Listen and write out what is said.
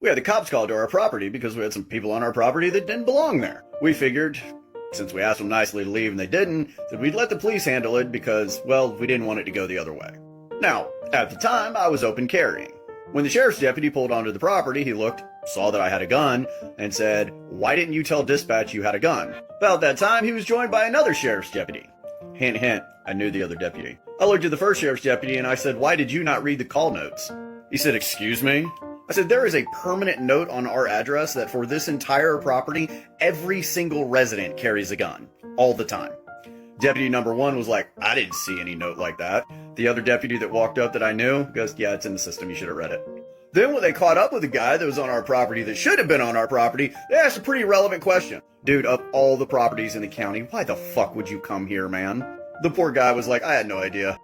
We had the cops called to our property because we had some people on our property that didn't belong there. We figured, since we asked them nicely to leave and they didn't, that we'd let the police handle it because, well, we didn't want it to go the other way. Now, at the time, I was open carrying. When the sheriff's deputy pulled onto the property, he looked, saw that I had a gun, and said, "Why didn't you tell dispatch you had a gun?" About that time, he was joined by another sheriff's deputy. Hint, hint, I knew the other deputy. I looked at the first sheriff's deputy and I said, "Why did you not read the call notes?" He said, "Excuse me?" I said, "There is a permanent note on our address that for this entire property, every single resident carries a gun. All the time." Deputy number one was like, "I didn't see any note like that." The other deputy that walked up that I knew goes, "Yeah, it's in the system. You should have read it." Then when they caught up with the guy that was on our property that should have been on our property, they asked a pretty relevant question. "Dude, of all the properties in the county, why the fuck would you come here, man?" The poor guy was like, "I had no idea."